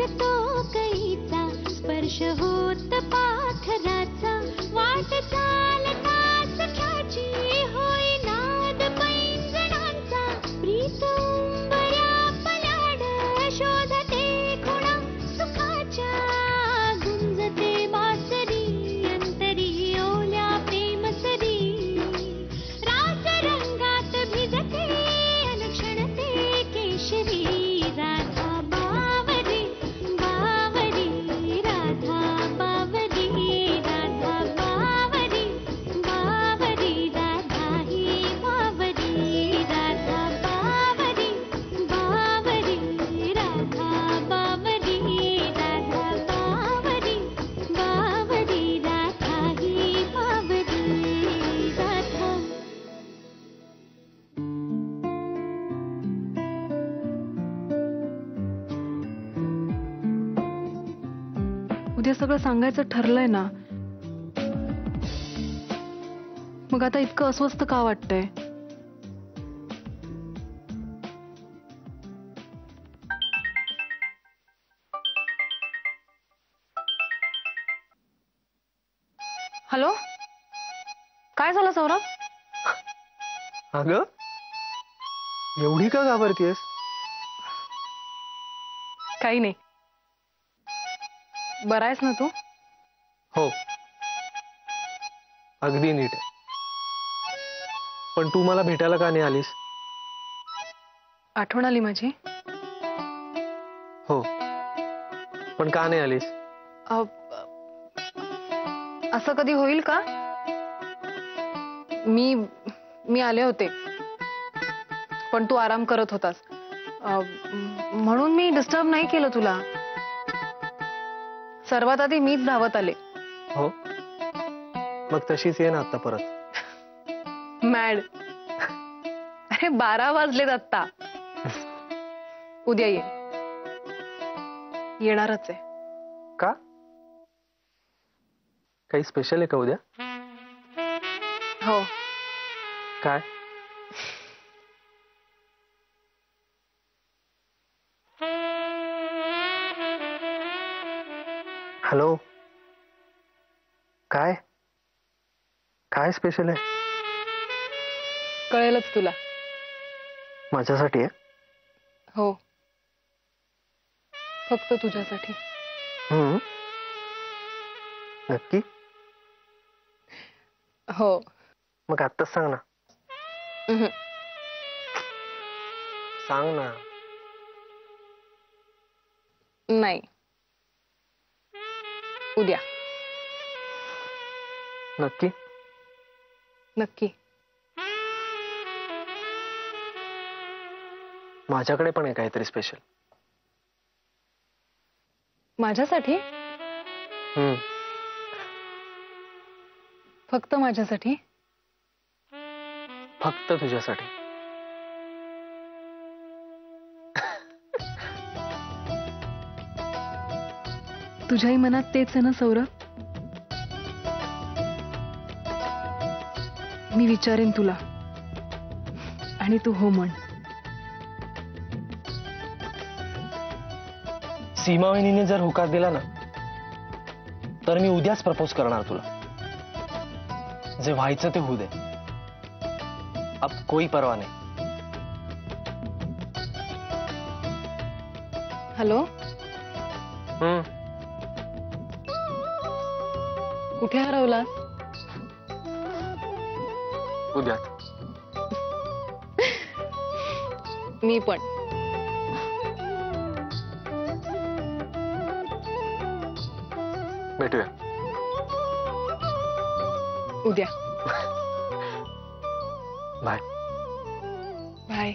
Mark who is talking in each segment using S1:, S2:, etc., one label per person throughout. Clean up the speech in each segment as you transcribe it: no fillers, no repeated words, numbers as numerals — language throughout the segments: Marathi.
S1: फिरतो कळीचा स्पर्श होत पाखराचा वाट चालता सख्याची होई नाद पैंजणांचा प्रीत उंबऱ्या पलाड शोधते खुणा सुखाच्या गुंजते बासरी अंतरी ओल्या प्रेमसरी रास रंगात भिजते अनक्षणते केशरी राधा बावरी बावरी राधा बावरी राधा बावरी बावरी राधा ही बावरी राधा बावरी बावरी राधा बावरी राधा बावरी बावरी राधा ही बावरी राधा.
S2: उद्या सगळं सांगायचं ठरलंय ना, मग आता इतकं अस्वस्थ का वाटतंय? हॅलो, काय झालं सौरभ?
S3: अगं एवढी का घाबरतेस?
S2: काही नाही. बरा आहेस ना तू?
S3: हो अगदी नीट आहे. पण तू मला भेटायला का नाही आलीस?
S2: आठवण आली माझी.
S3: हो पण का नाही आलीस?
S2: असं कधी होईल का? मी आले होते पण तू आराम करत होतास, म्हणून मी डिस्टर्ब नाही केलं तुला. सर्वात आधी मीच धावत आले.
S3: हो मग तशीच ये ना आता परत.
S2: मॅड. अरे 12 वाजलेत आत्ता. उद्या ये. येणारच आहे.
S3: का? काही स्पेशल आहे का उद्या?
S2: हो.
S3: काय? हॅलो, काय काय स्पेशल आहे?
S2: कळेलच तुला.
S3: माझ्यासाठी आहे?
S2: हो, फक्त तुझ्यासाठी.
S3: नक्की?
S2: हो.
S3: मग आत्ताच सांग ना. सांग ना.
S2: नाही, उद्या.
S3: नक्की?
S2: नक्की.
S3: माझ्याकडे पण आहे काहीतरी स्पेशल.
S2: माझ्यासाठी? फक्त माझ्यासाठी?
S3: फक्त तुझ्यासाठी.
S2: तुझ्याही मनात तेच आहे ना सौरभ? मी विचारेन तुला आणि तू हो म्हण.
S3: सीमा वहिनीने जर होकार दिला ना तर मी उद्याच प्रपोज करणार तुला. जे व्हायचं ते होऊ दे. अब कोई परवा नाही.
S2: हॅलो, कुठे हरवलास?
S3: उद्याच.
S2: मी पण.
S3: भेटूया
S2: उद्या.
S3: बाय.
S2: बाय.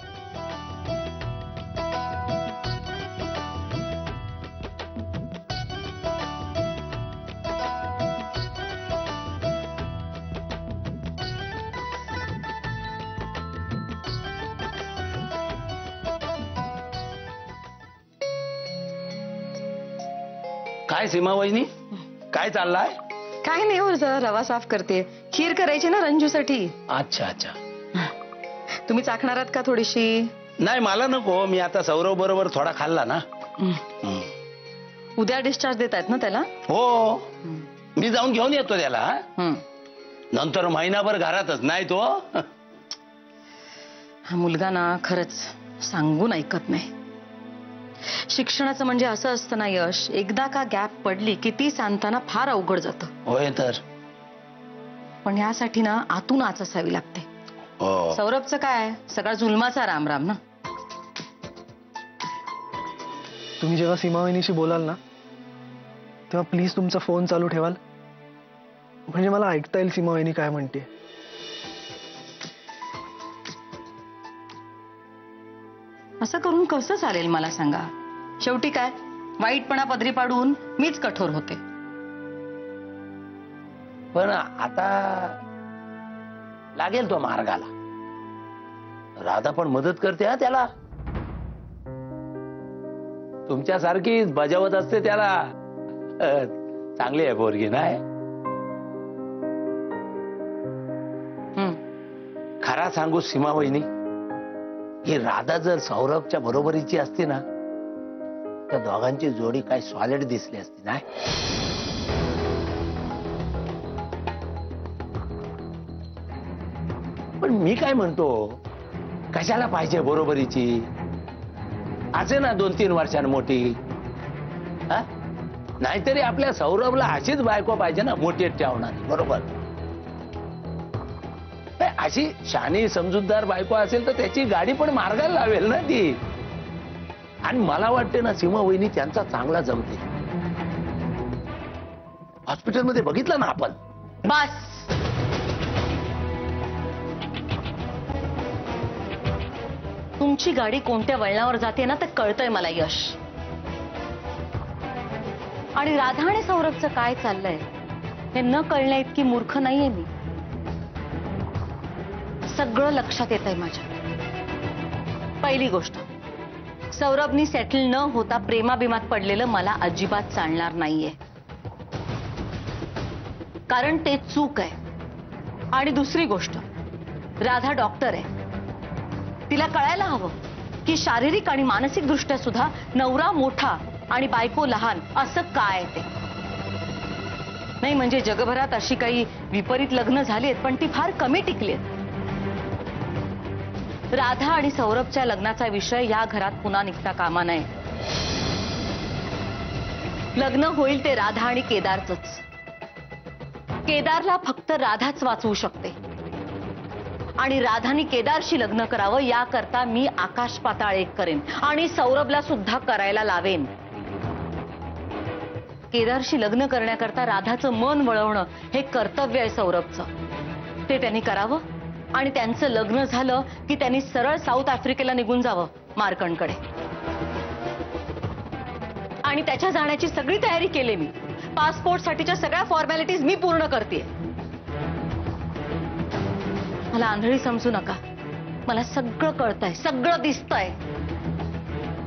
S4: काय सीमा वहिनी, काय चाललाय?
S5: काय नाही हो, जरा रवा साफ करते. खीर करायची ना रंजूसाठी.
S4: अच्छा अच्छा.
S5: तुम्ही चाखणार आहात का थोडीशी?
S4: नाही मला नको, मी आता सौरव बरोबर थोडा खाल्ला ना.
S5: उद्या डिस्चार्ज देत आहेत ना त्याला?
S4: हो, मी जाऊन घेऊन येतो त्याला.
S5: हं.
S4: नंतर महिनाभर घरातच नाही तो.
S5: हा मुलगा ना खरंच सांगून ऐकत नाही. शिक्षणाचं म्हणजे असं असतं ना यश, एकदा का गॅप पडली की ती सांगताना फार अवघड जातं.
S4: होय तर.
S5: पण यासाठी ना आतून आच असावी लागते.
S4: हो.
S5: सौरभचं काय, सगळा जुलमाचा राम राम ना.
S3: तुम्ही जेव्हा सीमा वहिनीशी बोलाल ना तेव्हा प्लीज तुमचा फोन चालू ठेवाल, म्हणजे मला ऐकता येईल सीमा वहिनी काय म्हणते.
S5: असं करून कसं चालेल मला सांगा. शेवटी काय, वाईटपणा पदरी पाडून मीच कठोर होते.
S4: पण आता लागेल तो मार्गाला. राधा पण मदत करते हा त्याला, तुमच्यासारखीच बजावत असते त्याला. चांगली आहे पोरगी नाही. खरा सांगू सीमा वहिनी, ही राधा जर सौरभच्या बरोबरीची असती ना तर दोघांची जोडी काय सॉलिड दिसली असती नाही. पण मी काय म्हणतो, कशाला पाहिजे बरोबरीची? असे ना 2-3 वर्षांनी मोठी. हा, नाहीतरी आपल्या सौरभला अशीच बायको पाहिजे ना, मोठी ठेवणारी. बरोबर. अशी शानी समजूतदार बायको असेल तर त्याची गाडी पण मार्गाला लावेल ना ती. आणि मला वाटते ना सीमा वहिनी त्यांचा चांगला जमते. हॉस्पिटलमध्ये बघितलं ना आपण.
S5: बस, तुमची गाडी कोणत्या वळणावर जाते ना ते कळतंय मला यश. आणि राधा आणि सौरभचं काय चाललंय हे न कळण्या इतकी मूर्ख नाहीये मी. सगळं लक्षात येतंय माझ्या. पहिली गोष्ट, सौरभनी सेटल न होता प्रेमाभिमात पडलेलं मला अजिबात चालणार नाहीये, कारण ते चूक आहे. आणि दुसरी गोष्ट, राधा डॉक्टर आहे. तिला कळायला हवं की शारीरिक आणि मानसिक दृष्ट्या सुद्धा नवरा मोठा आणि बायको लहान असं काय ते. नाही म्हणजे जगभरात अशी काही विपरीत लग्न झालीत पण ती फार कमी टिकलीत. राधा आणि सौरभच्या लग्नाचा विषय या घरात पुन्हा निघता कामा नये. लग्न होईल ते राधा आणि केदारचंच. केदारला फक्त राधाच वाचवू शकते. आणि राधानी केदारशी लग्न करावं याकरता मी आकाश पाताळ एक करेन आणि सौरभला सुद्धा करायला लावेन. केदारशी लग्न करण्याकरता राधाचं मन वळवणं हे कर्तव्य आहे सौरभचं. ते त्यांनी करावं आणि त्यांचं लग्न झालं की त्यांनी सरळ साऊथ आफ्रिकेला निघून जावं मार्कंडकडे. आणि त्याच्या जाण्याची सगळी तयारी केली मी. पासपोर्टसाठीच्या सगळ्या फॉर्मॅलिटीज मी पूर्ण करते. मला आंधळी समजू नका. मला सगळं कळतंय, सगळं दिसतंय.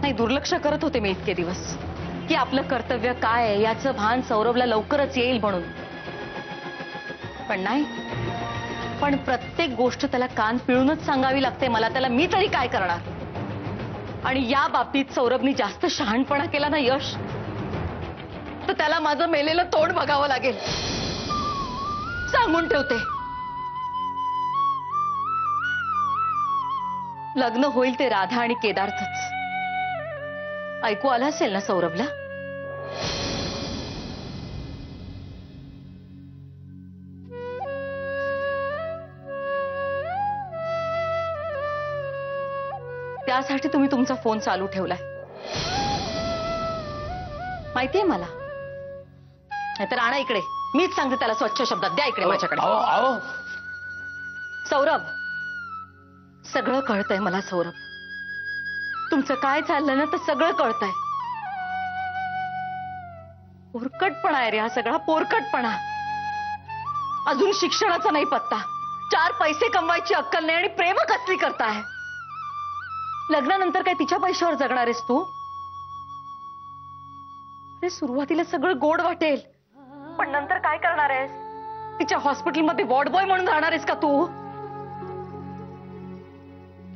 S5: नाही, दुर्लक्ष करत होते मी इतके दिवस की आपलं कर्तव्य काय आहे याचं भान सौरभला लवकरच येईल म्हणून. पण नाही, पण प्रत्येक गोष्ट त्याला कान पिळूनच सांगावी लागते मला. त्याला मी तरी काय करणार. आणि या बाबतीत सौरभनी जास्त शहाणपणा केला ना यश, तर त्याला माझं मेलेलं तोंड बघावं लागेल. सांगून ठेवते. लग्न होईल ते राधा आणि केदारचंच. ऐकू आलं असेल ना सौरभला? त्यासाठी तुम्ही तुमचा फोन चालू ठेवलाय माहितीये मला. नाहीतर आणा इकडे. मीच सांगते त्याला स्वच्छ शब्दात. द्या इकडे माझ्याकडे. सौरभ, सगळं कळतंय मला सौरभ. तुमचं काय चाललं ना तर सगळं कळतंय. पोरकटपणा आहे रे हा सगळा, पोरकटपणा. अजून शिक्षणाचा नाही पत्ता, 4 पैसे कमवायची अक्कल नाही आणि प्रेम कसली करताय. लग्नानंतर काय तिच्या पैशावर जगणार आहेस तू? अरे सुरुवातीला सगळं गोड वाटेल, पण नंतर काय करणार आहेस? तिच्या हॉस्पिटलमध्ये वॉर्ड बॉय म्हणून राहणार आहेस का तू?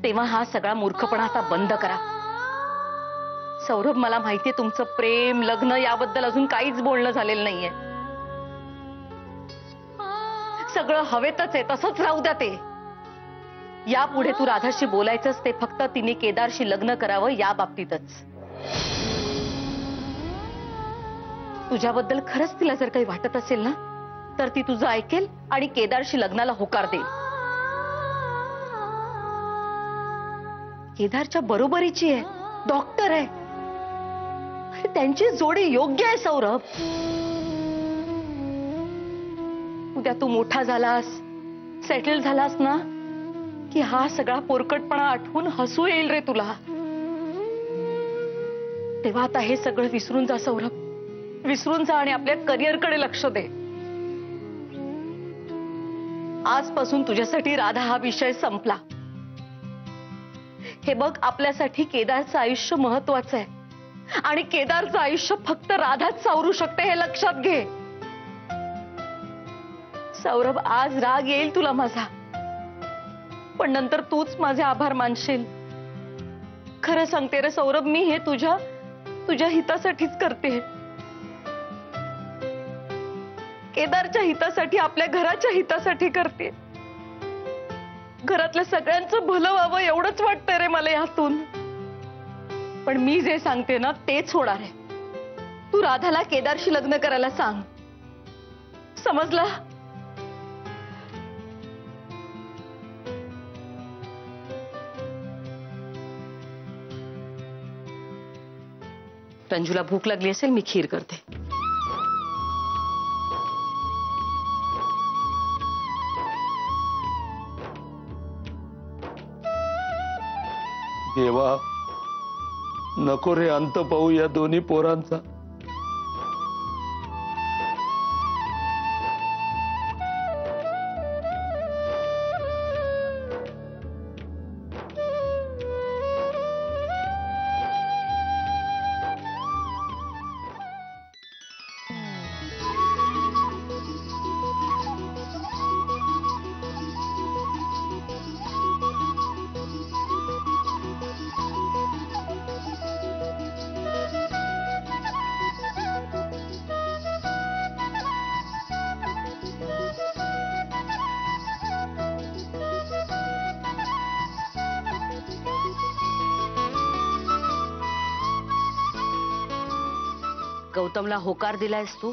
S5: तेव्हा हा सगळा मूर्खपणा आता बंद करा. सौरभ, मला माहितीये तुमचं प्रेम लग्न याबद्दल अजून काहीच बोलणं झालेलं नाहीये. सगळं हवेतच आहे, तसंच राहू द्या ते. यापुढे तू राधाशी बोलायचंच ते फक्त तिने केदारशी लग्न करावं या बाबतीतच. तुझ्याबद्दल खरंच तिला जर काही वाटत असेल ना, तर ती तुझं ऐकेल आणि केदारशी लग्नाला होकार देईल. केदारच्या बरोबरीची आहे, डॉक्टर आहे. अरे त्यांची जोडी योग्य आहे सौरभ. उद्या तू मोठा झालास, सेटल झालास ना, की हा सगळा पोरकटपणा आठवून हसू येईल रे तुला. तेव्हा आता हे सगळं विसरून जा सौरभ, विसरून जा आणि आपल्या करिअरकडे लक्ष दे. आजपासून तुझ्यासाठी राधा हा विषय संपला. हे बघ, आपल्यासाठी केदारचं आयुष्य महत्वाचं आहे आणि केदारचं आयुष्य फक्त राधाच सावरू शकते, हे लक्षात घे. सौरभ, आज राग येईल तुला माझा, पण नंतर तूच माझे आभार मानशील. खरं सांगते रे सौरभ, मी हे तुझ्या हितासाठीच करते. केदारच्या हितासाठी, आपल्या घराच्या हितासाठी करते. घरातल्या सगळ्यांचं भलं व्हावं एवढंच वाटतंय रे मला यातून. पण मी जे सांगते ना तेच होणार आहे. तू राधाला केदारशी लग्न करायला सांग, समजला? रंजूला भूक लागली असेल, मी खीर करते.
S4: देवा, नको रे अंत पाहू या दोन्ही पोरांचा.
S5: गौतमला होकार दिलायस तू,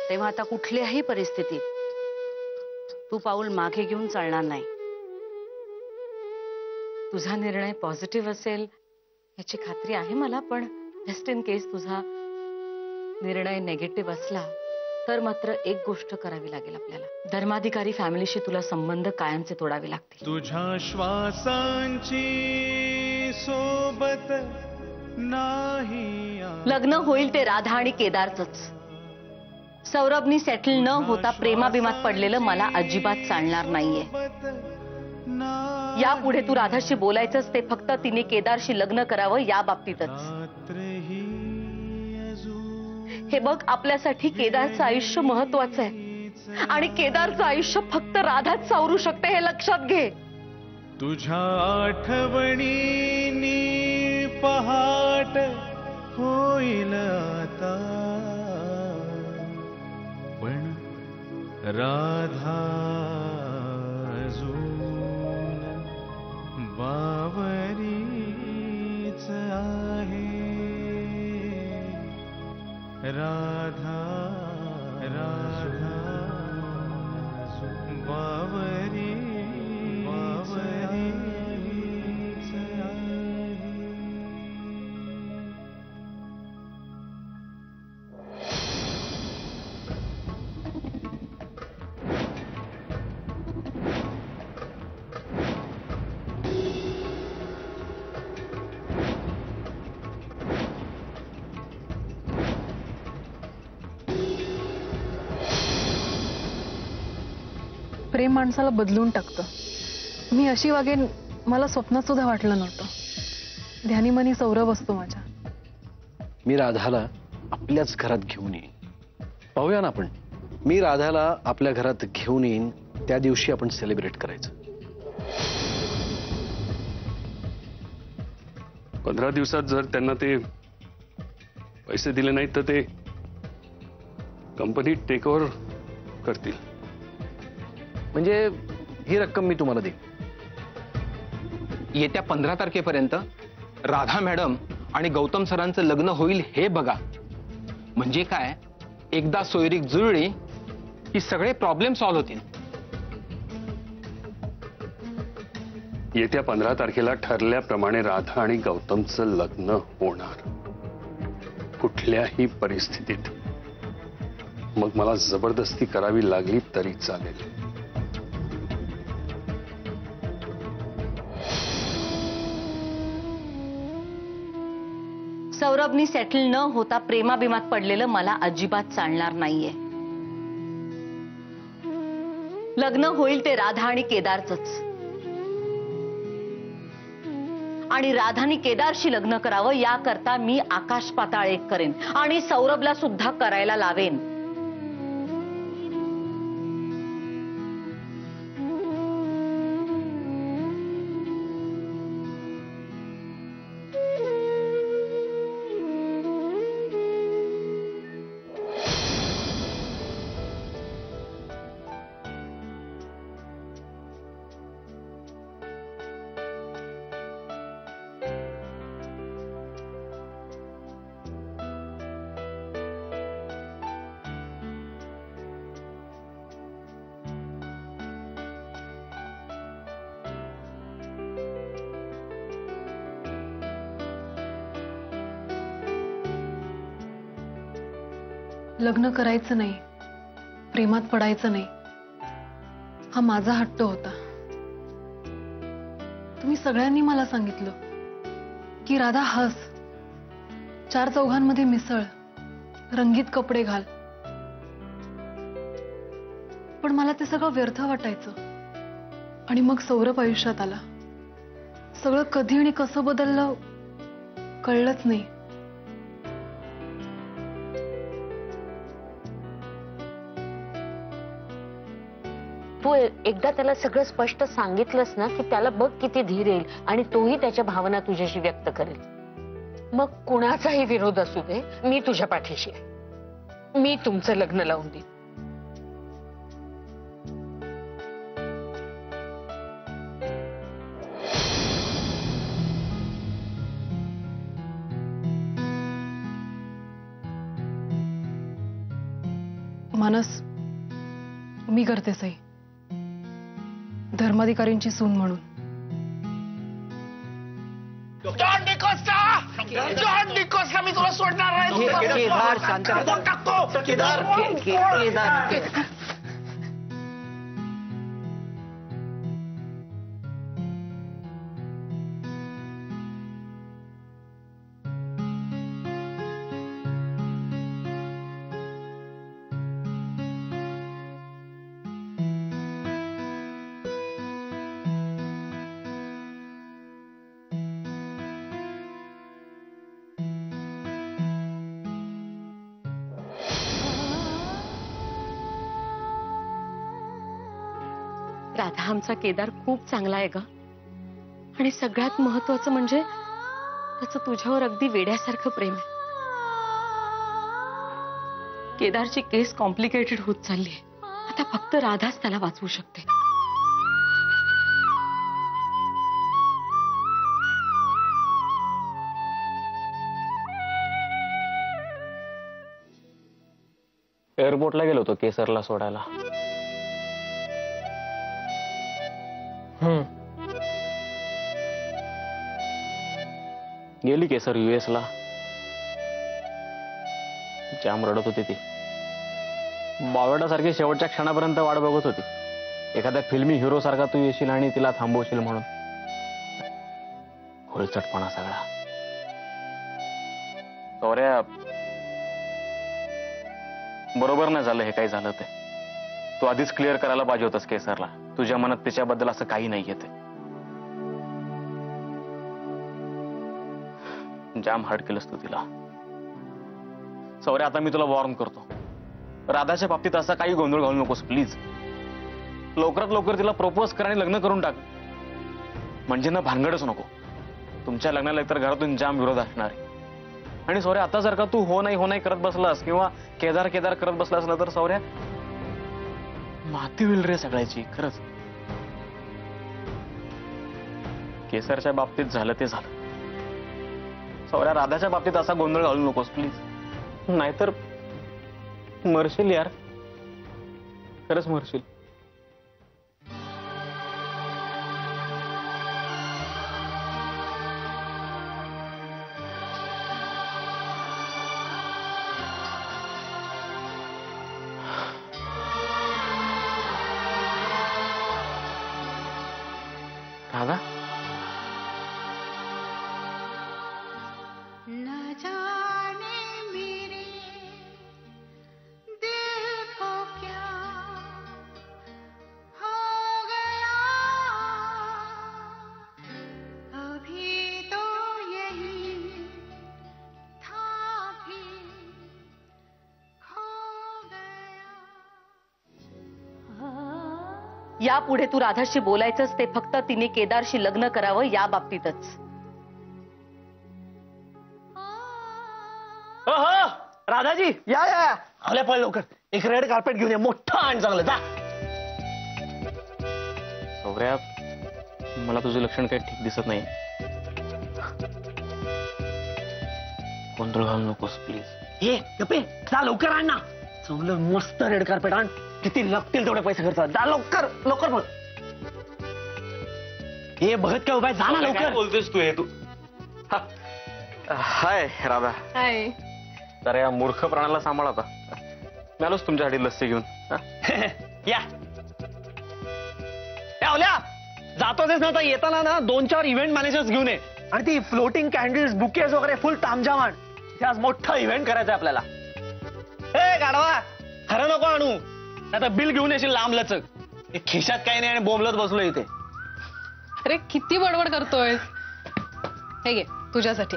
S5: तेव्हा आता कुठल्याही परिस्थितीत तू पाऊल मागे घेऊन चालणार नाही. तुझा निर्णय पॉझिटिव्ह असेल याची खात्री आहे मला, पण जस्ट इन केस तुझा निर्णय नेगेटिव्ह असला तर मात्र एक गोष्ट करावी लागेल आपल्याला. धर्माधिकारी फॅमिलीशी तुला संबंध कायमचे तोडावे लागतील.
S6: तुझ्या श्वासांची सोबत नाही.
S5: लग्न होईल ते राधा आणि केदारचंच. सौरभनी सेटल न होता प्रेमाभिमात पडलेलं मला अजिबात चालणार नाहीये. यापुढे तू राधाशी बोलायचंच ते फक्त तिने केदारशी लग्न करावं या बाबतीतच. हे बघ, आपल्यासाठी केदारचं आयुष्य महत्वाचं आहे आणि केदारचं आयुष्य फक्त राधाच सावरू शकते, हे लक्षात घे.
S6: तुझ्या आठवणींनी पहाट होईल आता, पण राधा अजून बावरीच आहे. राधा राधा बावरी
S2: प्रेम माणसाला बदलून टाकतं. मी अशी वागेन मला स्वप्नात सुद्धा वाटलं नव्हतं. ध्यानीमनी सौरभ असतो माझ्या.
S3: मी राधाला आपल्याच घरात घेऊन येईन. पाहूया ना आपण. मी राधाला आपल्या घरात घेऊन येईन, त्या दिवशी आपण सेलिब्रेट करायचं.
S7: 15 दिवसात जर त्यांना ते पैसे दिले नाहीत तर ते कंपनी टेक ओव्हर करतील.
S3: म्हणजे ही रक्कम मी तुम्हाला देईन. येत्या 15 तारखेपर्यंत राधा मॅडम आणि गौतम सरांचं लग्न होईल हे बघा. म्हणजे काय, एकदा सोयरीक जुळली की सगळे प्रॉब्लेम सॉल्व्ह होतील.
S7: येत्या 15 तारखेला ठरल्याप्रमाणे राधा आणि गौतमचं लग्न होणार. कुठल्याही परिस्थितीत. मग मला जबरदस्ती करावी लागली तरी चालेल.
S5: सौरभनी सेटल न होता प्रेमाभिमात पडलेलं मला अजिबात चालणार नाहीये. लग्न होईल ते राधा आणि केदारचंच. आणि राधानी केदारशी लग्न करावं याकरता मी आकाश पाताळ एक करेन आणि सौरभला सुद्धा करायला लावेन.
S2: लग्न करायचं नाही, प्रेमात पडायचं नाही, हा माझा हट्ट होता. तुम्ही सगळ्यांनी मला सांगितलं की राधा हस, 4 चौघांमध्ये मिसळ, रंगीत कपडे घाल. पण मला ते सगळं व्यर्थ वाटायचं. आणि मग सौरभ आयुष्यात आला. सगळं कधी आणि कसं बदललं कळलंच नाही.
S8: तू एकदा त्याला सगळं स्पष्ट सांगितलंस ना की त्याला बघ किती धीर येईल आणि तोही त्याच्या भावना तुझ्याशी व्यक्त करेल. मग कुणाचाही विरोध असू दे, मी तुझ्या पाठीशी आहे. मी तुमचं लग्न लावून देईन.
S2: मानस, मी करते सही, धर्माधिकारींची सून म्हणून.
S4: जॉन डिकोस्टा मी तुला सोडणार नाही.
S5: राधा आमचा केदार खूप चांगला आहे ग. आणि सगळ्यात महत्वाचं म्हणजे त्याचं तुझ्यावर अगदी वेड्यासारखं प्रेम आहे. केदारची केस कॉम्प्लिकेटेड होत चालली आहे. आता फक्त राधाच त्याला वाचवू शकते.
S3: एअरपोर्टला गेलो होतो केसरला सोडायला. गेली केसर US ला. जाम रडत होती ती. बावडासारखी शेवटच्या क्षणापर्यंत वाट बघत होती. एखाद्या फिल्मी हिरो सारखा तू येशील आणि तिला थांबवशील म्हणून. खोलचटपणा सगळा. सौर्या, बरोबर नाही झालं हे काही झालं ते. तू आधीच क्लिअर करायला पाहिजे होतंस केसरला. तुझ्या मनात त्याच्याबद्दल असं काही नाही येते. जाम हार्ड केलंस तू तिला. सौर्या, आता मी तुला वॉर्न करतो, राधाच्या बाबतीत असा काही गोंधळ घालू नकोस प्लीज. लवकरात लवकर तिला प्रपोज कर आणि लग्न करून टाक. म्हणजे ना भानगडच नको. तुमच्या लग्नाला एकतर घरातून जाम विरोध असणार आहे. आणि सौर्या आता जर का तू हो नाही करत बसलास किंवा केदार करत बसलास ना तर सौर्या माती होईल रे सगळ्याची. खरंच केसरच्या बाबतीत झालं ते झालं. सौर्या राधाच्या बाबतीत असा गोंधळ घालू नकोस प्लीज, नाहीतर मरशील यार, खरंच मरशील. राधा
S1: न जाने मेरे दिल को क्या हो गया, अभी तो यही था भी खो गया.
S5: यापुढे तू राधाशी बोलायचंच ते फक्त तिने केदारशी लग्न करावं या बाबतीतच.
S3: हो राधाजी या या आल्या पळ लवकर. एक रेड कार्पेट घेऊन ये मोठं आणि चांगलं. जा सौर्या, मला तुझं लक्षण काही ठीक दिसत नाही. गोंधळ घालू नकोस प्लीज. हे गप्पे जा लवकर आण ना. चांगलं मस्त रेड कार्पेट आण. किती लागतील तेवढे पैसे खर्च. जा लवकर लवकर बघ. हे बघत काय उपाय. जा ना लवकर. बोलतोस तू हे तू. हाय राधा.
S2: हाय.
S3: तर या मूर्ख प्राण्याला सांभाळ आता. मी आलोच तुमच्यासाठी लस्सी घेऊन. या ओल्या जातोच ना आता. येताना ना 2-4 इव्हेंट मॅनेजर्स घेऊन ये आणि ती फ्लोटिंग कॅन्डल्स बुकेज वगैरे फुल तामझाम आण. ते आज मोठा इव्हेंट करायचा आपल्याला. ए गाढवा खरं नको आणू, आता बिल घेऊन येशील लांब लचक. खिशात काही नाही आणि बोंबलत बसलो इथे.
S2: अरे किती बडबड करतोय. हे घे तुझ्यासाठी.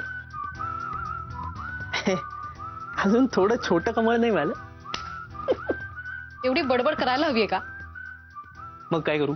S3: अजून थोडं छोटं कमळ नाही झालं.
S2: एवढी बडबड करायला हवीये का?
S3: मग काय करू.